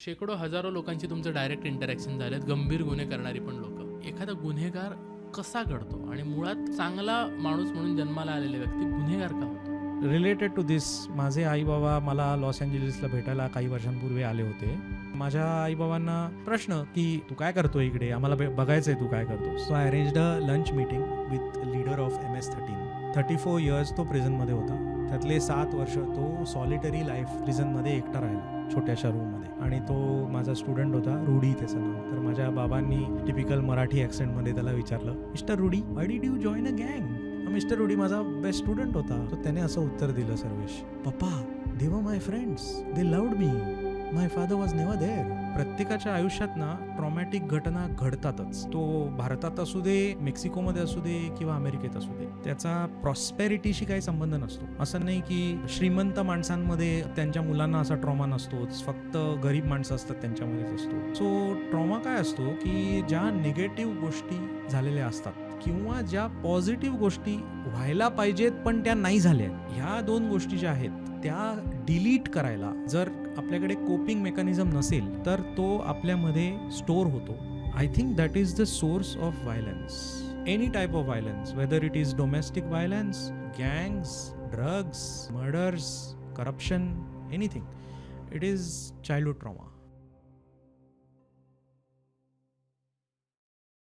शेकडो हजारो लोकांची तुमचं डायरेक्ट इंटरॅक्शन झालेत, गंभीर गुन्हे करणारी पण लोक. एखादा गुन्हेगार कसा घडतो आणि मुळात चांगला माणूस म्हणून जन्माला आलेले व्यक्ती गुन्हेगार का होतो? रिलेटेड टू दिस, माझे आई बाबा मला लॉस एंजेलिसला भेटायला काही वर्षांपूर्वी आले होते. माझ्या आई बाबांना प्रश्न की तू काय करतो इकडे, आम्हाला बघायचंय तू काय करतो. So I arranged a lunch meeting with leader of MS-13. 34 years तो प्रिझनमध्ये होता. त्यातले 7 वर्ष तो सॉलिटरी लाईफ प्रिझनमध्ये एकटा राहिला छोट्याशा रूममध्ये. आणि तो माझा स्टुडंट होता, रुडी त्याचं नाव. तर माझ्या बाबांनी टिपिकल मराठी ॲक्सेंटमध्ये त्याला विचारलं, mister Rudy, why did you join a गँग? मिस्टर रुडी माझा बेस्ट स्टुडंट होता. तर त्याने असं उत्तर दिलं, सर्वेश, पप्पा, they were my friends, they loved me, my father was never there. प्रत्येकाच्या आयुष्यात ना ट्रॉमॅटिक घटना घडतातच. तो भारतात असू दे, मेक्सिकोमध्ये असू दे किंवा अमेरिकेत असू दे, त्याचा प्रॉस्पेरिटीशी काही संबंध नसतो. असं नाही की श्रीमंत माणसांमध्ये त्यांच्या मुलांना असा ट्रॉमा नसतोच, फक्त गरीब माणसं असतात त्यांच्यामध्येच असतो. सो ट्रॉमा काय असतो की ज्या निगेटिव्ह गोष्टी झालेल्या असतात किंवा ज्या पॉझिटिव्ह गोष्टी व्हायला पाहिजेत पण त्या नाही झाल्या, ह्या 2 गोष्टी ज्या आहेत त्या डिलीट करायला जर आपल्याकडे कोपिंग मेकॅनिझम नसेल तर तो आपल्यामध्ये स्टोअर होतो. I think that is the source of violence. Any type of violence, whether it is domestic violence, gangs, drugs, murders, corruption, anything, it is childhood trauma.